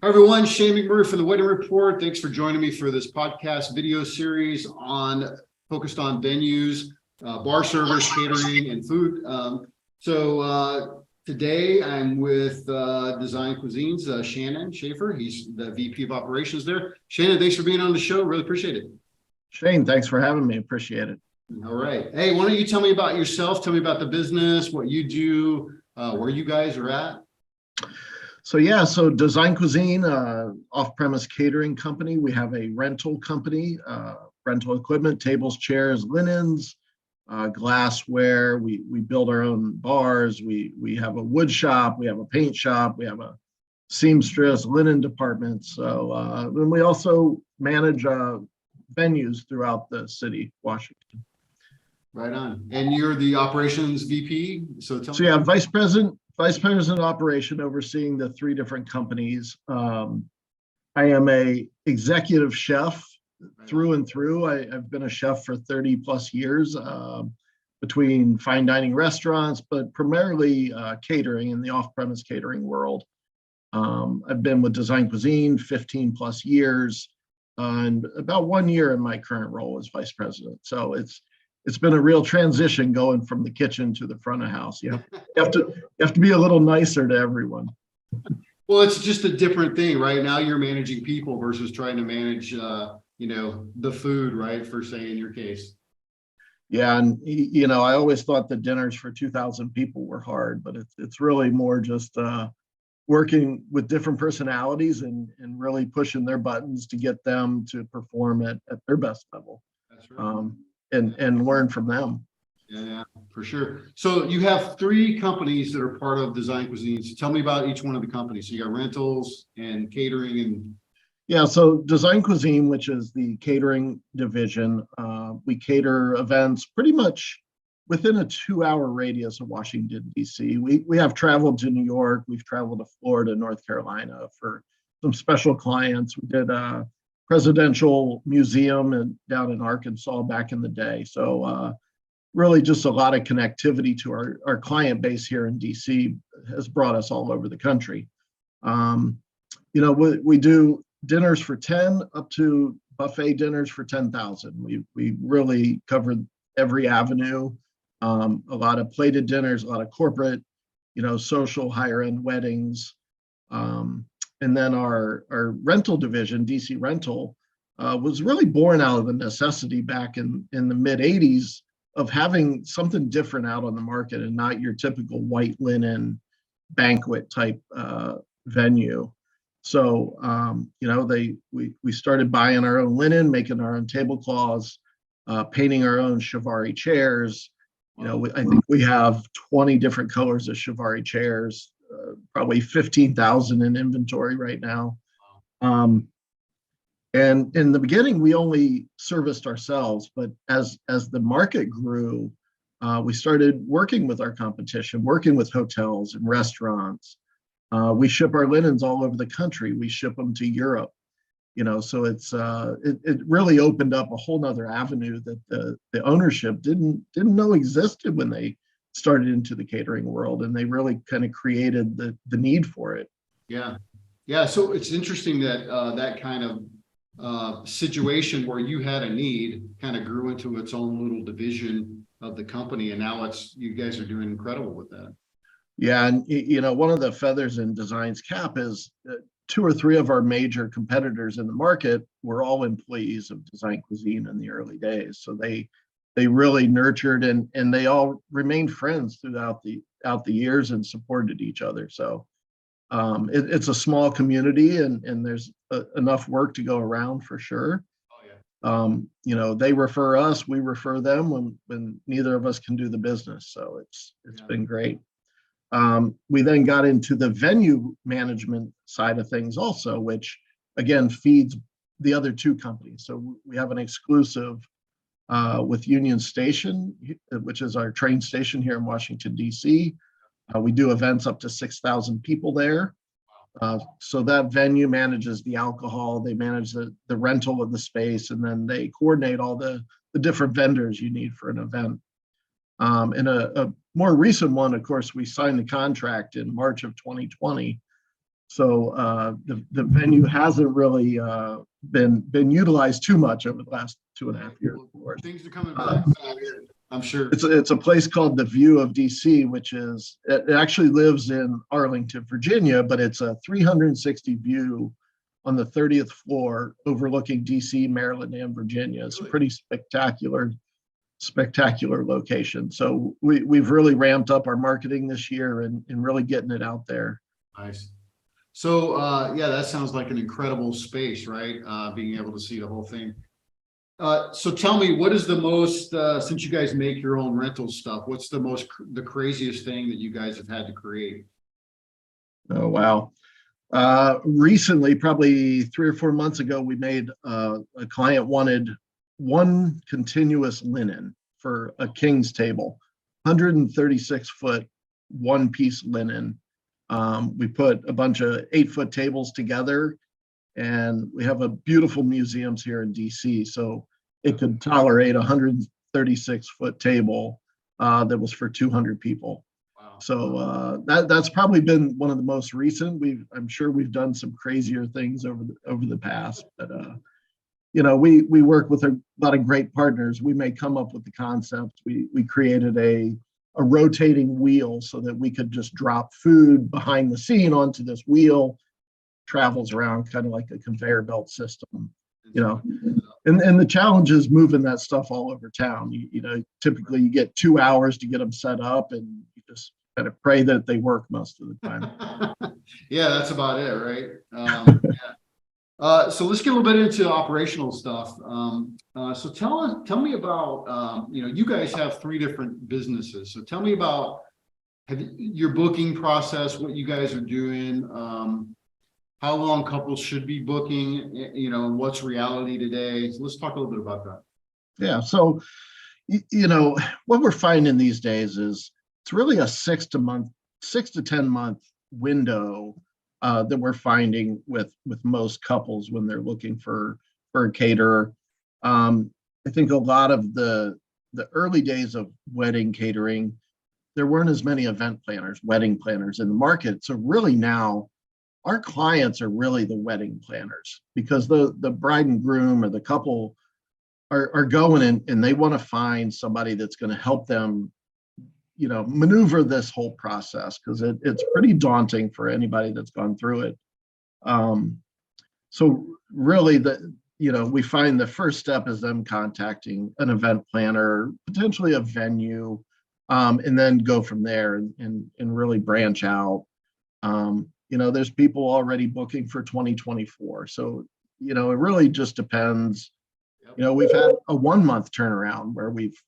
Hi everyone, Shane McMurray from the Wedding Report. Thanks for joining me for this podcast video series focused on venues, bar service, catering, and food. Today I'm with Design Cuisine's Shannon Shaffer. He's the VP of Operations there. Shannon, thanks for being on the show. Really appreciate it. Shane, thanks for having me. Appreciate it. All right. Hey, why don't you tell me about yourself? Tell me about the business, what you do, where you guys are at. So Design Cuisine, off-premise catering company. We have a rental company, rental equipment, tables, chairs, linens, glassware. We build our own bars. We have a wood shop. We have a paint shop. We have a seamstress, linen department. And we also manage venues throughout the city, Washington. Right on. And you're the operations VP. So Vice President of Operation, overseeing the three different companies. I am a executive chef through and through. I've been a chef for 30 plus years, between fine dining restaurants, but primarily catering in the off-premise catering world. I've been with Design Cuisine 15 plus years, and about 1 year in my current role as vice president. So it's been a real transition going from the kitchen to the front of house. You have to be a little nicer to everyone. Well, it's just a different thing, right? Now you're managing people versus trying to manage, the food, right? For say in your case. Yeah, and I always thought the dinners for 2,000 people were hard, but it's really more just working with different personalities and really pushing their buttons to get them to perform at their best level. That's right. And learn from them. Yeah, for sure. So you have three companies that are part of Design Cuisine. So tell me about each one of the companies. So you got rentals and catering and. Yeah, so Design Cuisine, which is the catering division, we cater events pretty much within a 2-hour radius of Washington, D.C. We have traveled to New York. We've traveled to Florida, North Carolina for some special clients. We did presidential museum down in Arkansas back in the day. So really just a lot of connectivity to our client base here in DC has brought us all over the country. We do dinners for 10 up to buffet dinners for 10,000. We really covered every avenue, a lot of plated dinners, a lot of corporate, social higher end weddings. And then our rental division, DC Rental, was really born out of the necessity back in the mid 80s of having something different out on the market and not your typical white linen banquet type venue. So, we started buying our own linen, making our own tablecloths, painting our own Shivari chairs. I think we have 20 different colors of Shivari chairs. Probably 15,000 in inventory right now. And in the beginning, we only serviced ourselves, but as the market grew, we started working with our competition, working with hotels and restaurants. We ship our linens all over the country. We ship them to Europe. So it really opened up a whole nother avenue that the ownership didn't know existed when they started into the catering world, and they really kind of created the need for it. Yeah. So it's interesting that that kind of situation where you had a need kind of grew into its own little division of the company, and now you guys are doing incredible with that. Yeah, and one of the feathers in Design's cap is 2 or 3 of our major competitors in the market were all employees of Design Cuisine in the early days, so they really nurtured and they all remained friends throughout the years and supported each other. So it's a small community and there's enough work to go around for sure. Oh yeah. They refer us, we refer them when neither of us can do the business. So it's been great. We then got into the venue management side of things also, which again feeds the other 2 companies. So we have an exclusive with Union Station, which is our train station here in Washington, D.C. We do events up to 6,000 people there. So that venue manages the alcohol, they manage the rental of the space, and then they coordinate all the different vendors you need for an event. And a more recent one, of course, we signed the contract in March of 2020. So the venue hasn't really been utilized too much over the last 2.5 years, of course. Things are coming back. I'm sure. It's a place called the View of DC, which is, it actually lives in Arlington, Virginia, but it's a 360 view on the 30th floor overlooking DC, Maryland, and Virginia. It's a pretty spectacular location. So we've really ramped up our marketing this year and really getting it out there. Nice. So yeah, that sounds like an incredible space, right? Being able to see the whole thing. So tell me, what is the most, since you guys make your own rental stuff, what's the craziest thing that you guys have had to create? Oh, wow. Recently, probably 3 or 4 months ago, we made a client wanted one continuous linen for a king's table, 136-foot one-piece linen. We put a bunch of 8-foot tables together, and we have a beautiful museums here in DC, so it could tolerate a 136-foot table that was for 200 people. Wow. So that's probably been one of the most recent. I'm sure we've done some crazier things over the past, but we work with a lot of great partners. We may come up with the concept. We created a rotating wheel so that we could just drop food behind the scene onto this wheel, travels around kind of like a conveyor belt system, and the challenge is moving that stuff all over town. Typically you get 2 hours to get them set up, and you just kind of pray that they work most of the time. Yeah, that's about it, right? Yeah. So let's get a little bit into operational stuff. So tell me about, you guys have 3 different businesses. So tell me about your booking process, what you guys are doing, how long couples should be booking, and what's reality today. So let's talk a little bit about that. Yeah. So, what we're finding these days is it's really a 6 to 10 month window that we're finding with most couples when they're looking for a caterer. I think a lot of the early days of wedding catering, there weren't as many event planners, wedding planners in the market. So really now our clients are really the wedding planners, because the bride and groom or the couple are going in and they want to find somebody that's going to help them maneuver this whole process, because it's pretty daunting for anybody that's gone through it. So really we find the first step is them contacting an event planner, potentially a venue, and then go from there and really branch out. There's people already booking for 2024. So, it really just depends. We've had a 1-month turnaround where we've,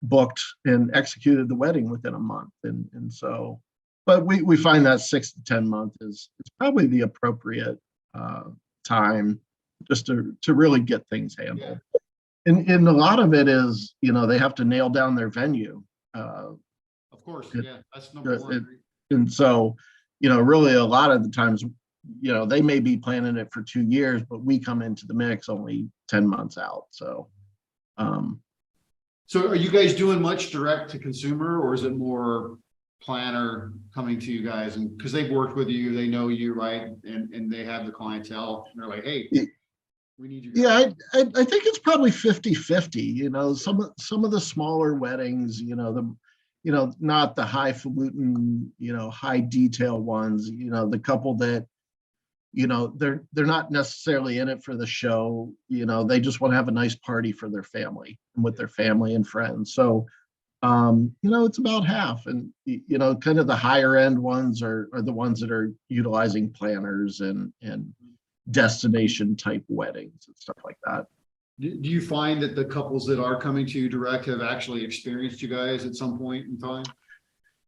booked and executed the wedding within a month. And so, but we find that 6 to 10 month is probably the appropriate time just to really get things handled. And a lot of it is, they have to nail down their venue. Of course, yeah, that's number one. And so, really a lot of the times, they may be planning it for 2 years, but we come into the mix only 10 months out. So, so are you guys doing much direct to consumer, or is it more planner coming to you guys? And because they've worked with you, they know you, right? And they have the clientele, and they're like, hey, we need you guys. Yeah, I think it's probably 50-50. Some of the smaller weddings, not the highfalutin, high detail ones, the couple that, they're not necessarily in it for the show. They just want to have a nice party for their family and with their family and friends. So, it's about half. And, kind of the higher end ones are the ones that are utilizing planners and destination type weddings and stuff like that. Do you find that the couples that are coming to you direct have actually experienced you guys at some point in time?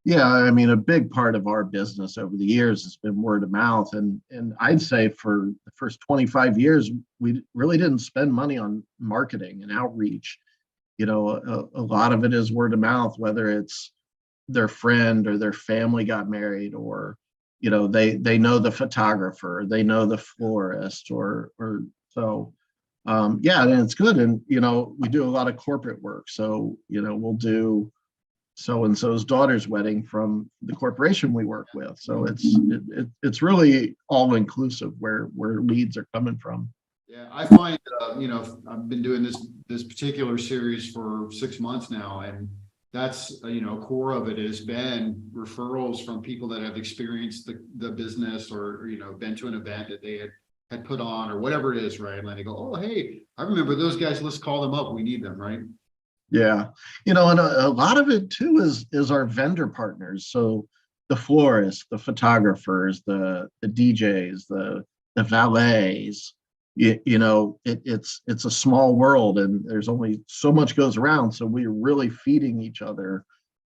Yeah, I mean, a big part of our business over the years has been word of mouth. And I'd say for the first 25 years, we really didn't spend money on marketing and outreach. A lot of it is word of mouth, whether it's their friend or their family got married, or, they know the photographer, they know the florist, or so. Yeah, and it's good. And, we do a lot of corporate work. So, we'll do so and so's daughter's wedding from the corporation we work with. So it's really all inclusive where leads are coming from. Yeah, I find, I've been doing this particular series for 6 months now, and that's, core of it has been referrals from people that have experienced the business, or, been to an event that they had put on, or whatever it is, right? And then they go, oh, hey, I remember those guys. Let's call them up. We need them, right? Yeah, and a lot of it too is our vendor partners. So the florists, the photographers, the DJs, the valets. It's a small world, and there's only so much goes around. So we're really feeding each other,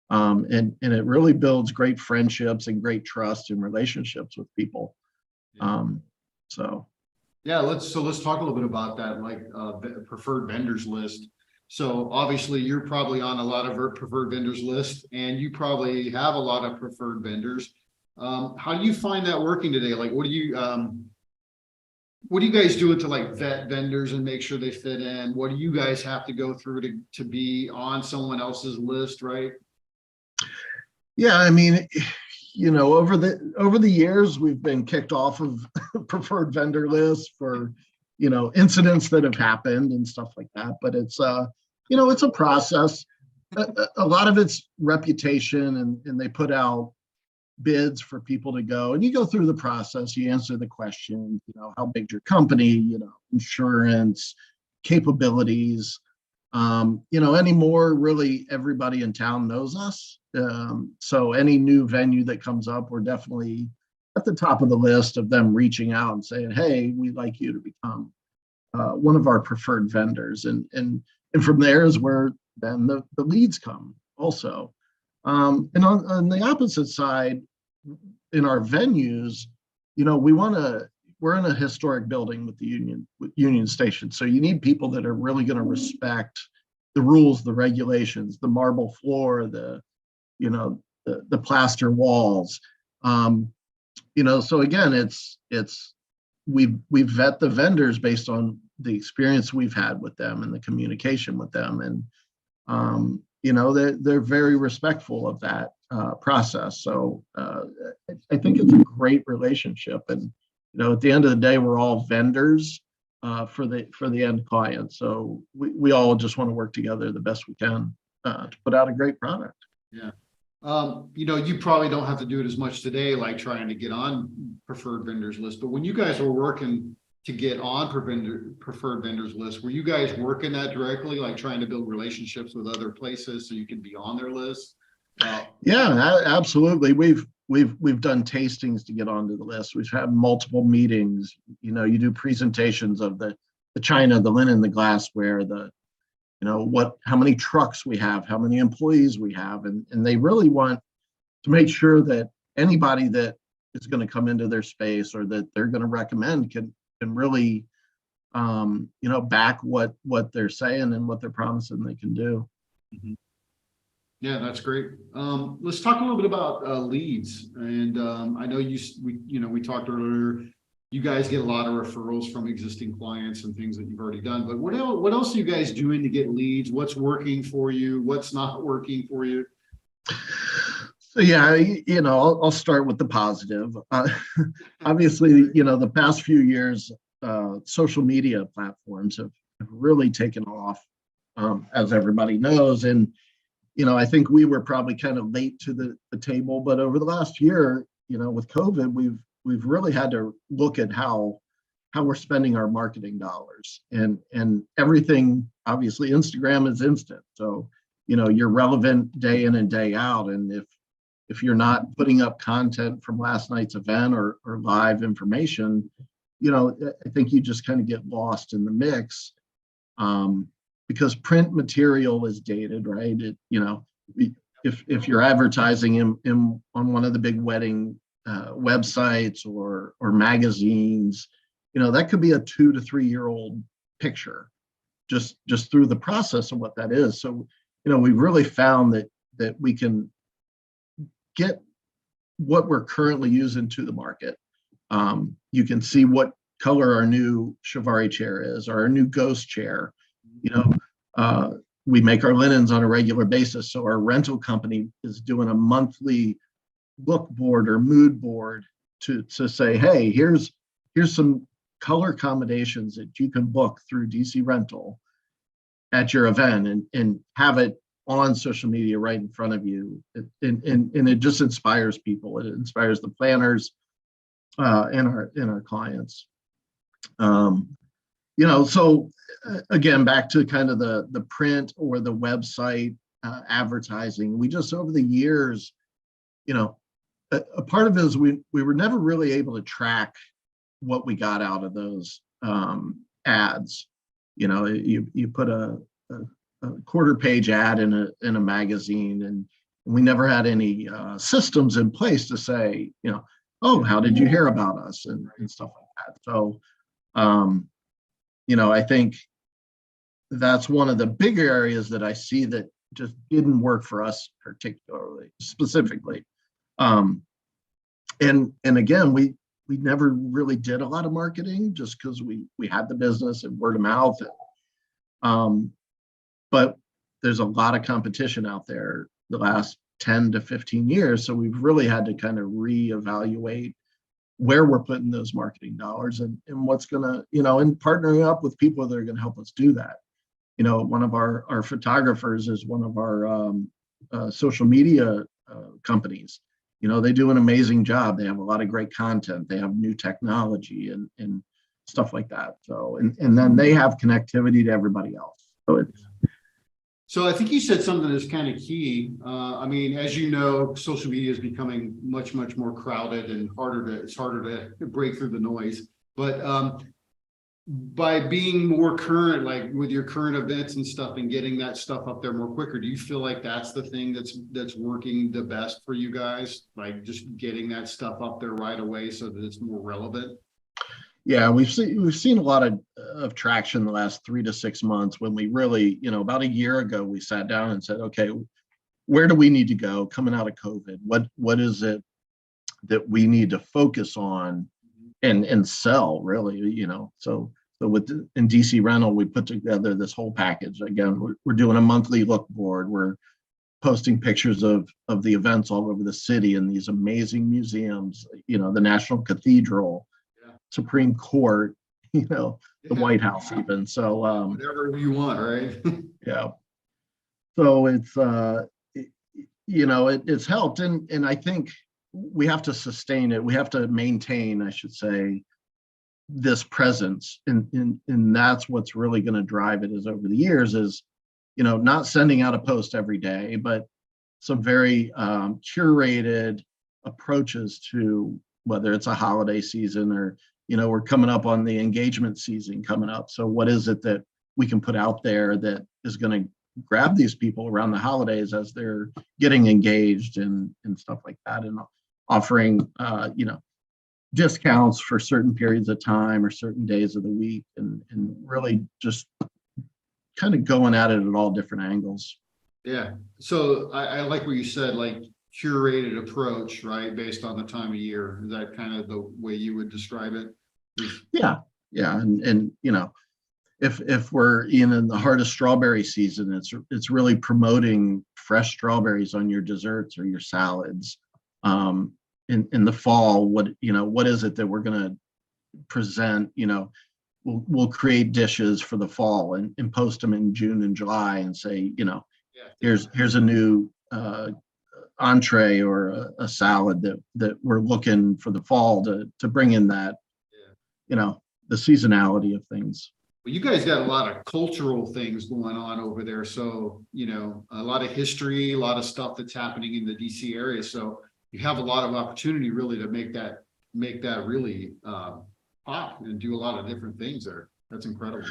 and it really builds great friendships and great trust and relationships with people. So yeah, let's talk a little bit about that, like preferred vendors list. So obviously you're probably on a lot of preferred vendors list, and you probably have a lot of preferred vendors. How do you find that working today? Like, what do you guys do to like vet vendors and make sure they fit in? What do you guys have to go through to be on someone else's list, right? yeah, I mean, over the years, we've been kicked off of preferred vendor lists for, incidents that have happened and stuff like that. But it's it's a process. A lot of it's reputation, and they put out bids for people to go, and you go through the process. You answer the question, how big's your company, insurance, capabilities. Anymore, really everybody in town knows us. So any new venue that comes up, we're definitely at the top of the list of them reaching out and saying, hey, we'd like you to become one of our preferred vendors. And from there is where then the leads come also. And on the opposite side, in our venues, we're in a historic building with Union Station. So you need people that are really going to respect the rules, the regulations, the marble floor, the plaster walls. So again, we vet the vendors based on the experience we've had with them and the communication with them. And they're very respectful of that process. So I think it's a great relationship. And at the end of the day, we're all vendors for the end client. So we all just want to work together the best we can to put out a great product. Yeah. You probably don't have to do it as much today, like trying to get on preferred vendors list. But when you guys were working to get on preferred vendors list, were you guys working that directly, like trying to build relationships with other places so you can be on their list? Yeah, absolutely. We've done tastings to get onto the list. We've had multiple meetings. You do presentations of the china, the linen, the glassware, how many trucks we have, how many employees we have, and they really want to make sure that anybody that is going to come into their space or that they're going to recommend can really back what they're saying and what they're promising they can do. Mm-hmm. Yeah, that's great. Let's talk a little bit about leads. And I know we talked earlier, you guys get a lot of referrals from existing clients and things that you've already done. But what else are you guys doing to get leads? What's working for you? What's not working for you? So yeah, I'll start with the positive. Obviously, the past few years, social media platforms have really taken off, as everybody knows. And I think we were probably kind of late to the table, but over the last year, with COVID, we've really had to look at how we're spending our marketing dollars, and everything. Obviously, Instagram is instant, so you're relevant day in and day out. And if you're not putting up content from last night's event or live information, I think you just kind of get lost in the mix. Because print material is dated, right? If you're advertising in on one of the big wedding websites or magazines, that could be a 2 to 3 year old picture, just through the process of what that is. So, we've really found that we can get what we're currently using to the market. You can see what color our new Chiavari chair is, or our new ghost chair. we make our linens on a regular basis. So our rental company is doing a monthly look board or mood board to say, hey, here's some color combinations that you can book through DC Rental at your event, and have it on social media right in front of you. And it just inspires people. It inspires the planners and our clients. So again, back to kind of the print or the website advertising. We just, over the years, a part of it is we were never really able to track what we got out of those ads. You put a quarter page ad in a magazine, and we never had any systems in place to say, oh, how did you hear about us, and stuff like that. So, I think that's one of the bigger areas that I see that just didn't work for us particularly, specifically. And again, we never really did a lot of marketing just because we had the business and word of mouth. But there's a lot of competition out there the last 10 to 15 years. So we've really had to kind of reevaluate where we're putting those marketing dollars, and what's going to, and partnering up with people that are going to help us do that. One of our photographers is one of our social media companies. They do an amazing job. They have a lot of great content. They have new technology and stuff like that. So, and then they have connectivity to everybody else. So I think you said something that's kind of key. As you know, social media is becoming much, much more crowded and it's harder to break through the noise. But by being more current, like with your current events and stuff, and getting that stuff up there more quicker, do you feel like that's the thing that's working the best for you guys? Like just getting that stuff up there right away so that it's more relevant? Yeah, we've seen a lot of traction the last 3 to 6 months, when we really, about a year ago, we sat down and said, okay, where do we need to go coming out of COVID? What is it that we need to focus on and sell, really? So in DC Rental, we put together this whole package. Again, we're doing a monthly look board. We're posting pictures of the events all over the city in these amazing museums, the National Cathedral, Supreme Court, the White House, even. So whatever you want, right? Yeah. So it's helped, and I think we have to sustain it. We have to maintain, I should say, this presence, and that's what's really going to drive it. Is over the years is, not sending out a post every day, but some very curated approaches to whether it's a holiday season or, we're coming up on the engagement season coming up. So what is it that we can put out there that is going to grab these people around the holidays as they're getting engaged and stuff like that, and offering, discounts for certain periods of time or certain days of the week, and really just kind of going at it at all different angles. Yeah. So I like what you said, like curated approach, right? Based on the time of year. Is that kind of the way you would describe it? Yeah. And if we're in the heart of strawberry season, it's really promoting fresh strawberries on your desserts or your salads. In the fall, what is it that we're going to present? We'll create dishes for the fall and post them in June and July and say, here's a new entree or a salad that we're looking for the fall to bring in that, the seasonality of things. Well, you guys got a lot of cultural things going on over there. So, a lot of history, a lot of stuff that's happening in the DC area. So you have a lot of opportunity really to make that really pop and do a lot of different things there. That's incredible.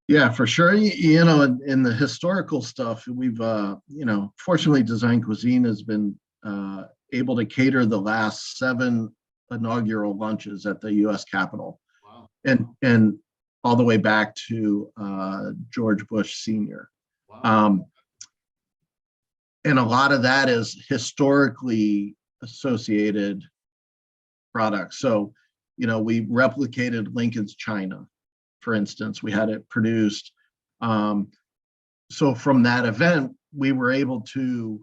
Yeah, for sure. In the historical stuff, we've, fortunately, Design Cuisine has been able to cater the last 7 inaugural lunches at the U.S. Capitol. Wow. And all the way back to George Bush Sr. Wow. And a lot of that is historically associated products. So, we replicated Lincoln's China, for instance. We had it produced. so from that event, we were able to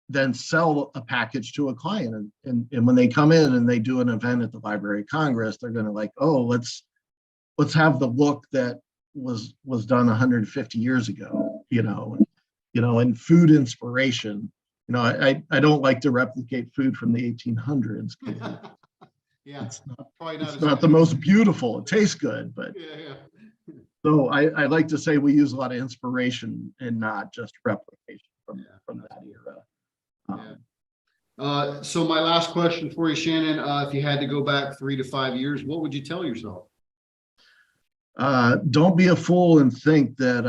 then sell a package to a client. And when they come in and they do an event at the Library of Congress, they're going to like, oh, let's have the look that was done 150 years ago, and food inspiration. I don't like to replicate food from the 1800s. Yeah, probably not. It's not the most beautiful. It tastes good, but Yeah. so I like to say we use a lot of inspiration and not just replication from that era. So my last question for you, Shannon, if you had to go back 3 to 5 years, what would you tell yourself? Don't be a fool and think that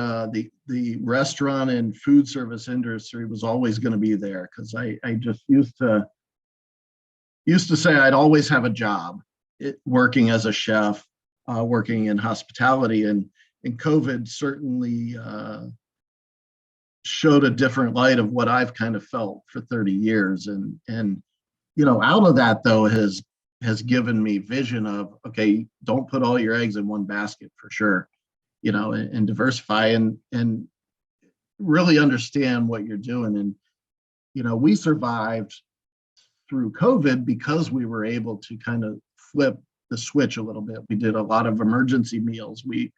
the restaurant and food service industry was always going to be there, because I just used to say I'd always have a job, working as a chef, working in hospitality, and COVID certainly showed a different light of what I've kind of felt for 30 years. And out of that, though, has given me vision of, okay, don't put all your eggs in one basket, for sure, and diversify and really understand what you're doing. And, we survived through COVID because we were able to kind of flip the switch a little bit. We did a lot of emergency meals. We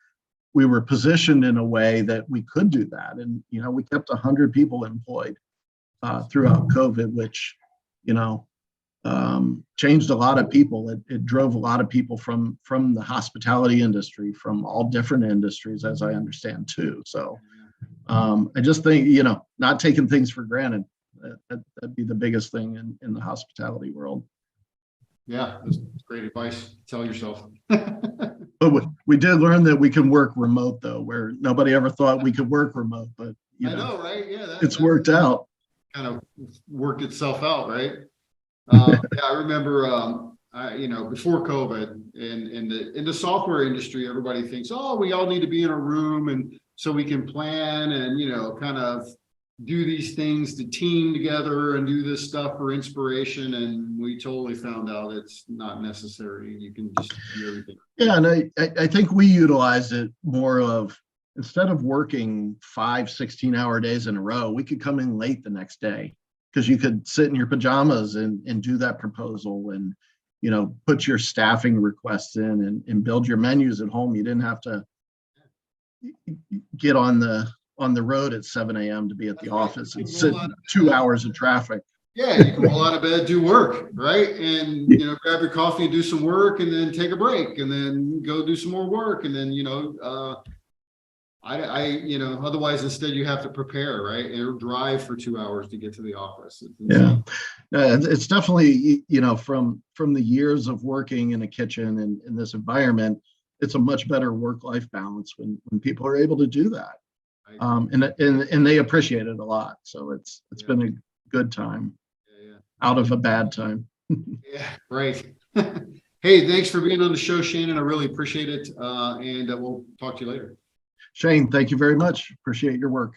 were positioned in a way that we could do that. And, we kept 100 people employed throughout COVID, which, changed a lot of people. It drove a lot of people from the hospitality industry, from all different industries, as I understand too. So I just think, not taking things for granted, that'd be the biggest thing in the hospitality world. Yeah, that's great advice. Tell yourself. But we did learn that we can work remote, though, where nobody ever thought we could work remote, but I know, right? Yeah, it's worked out. Kind of worked itself out, right? Yeah, I remember, before COVID, in the software industry, everybody thinks, oh, we all need to be in a room, and so we can plan and kind of do these things to team together and do this stuff for inspiration. And we totally found out it's not necessary. You can just do everything. Yeah, and I think we utilized it more of, instead of working 5 16-hour days in a row, we could come in late the next day, because you could sit in your pajamas and do that proposal and, put your staffing requests in and build your menus at home. You didn't have to get on the road at 7 a.m. to be at the office and sit 2 hours of traffic. Yeah, you can roll out of bed, do work, right? And, grab your coffee and do some work, and then take a break, and then go do some more work. And then, otherwise instead you have to prepare, right? Or drive for 2 hours to get to the office. Yeah. It's definitely, from the years of working in a kitchen and in this environment, it's a much better work-life balance when people are able to do that. And they appreciate it a lot. So it's been a good time out of a bad time. Yeah, right. Hey, thanks for being on the show, Shannon. I really appreciate it. And we'll talk to you later. Shane, thank you very much. Appreciate your work.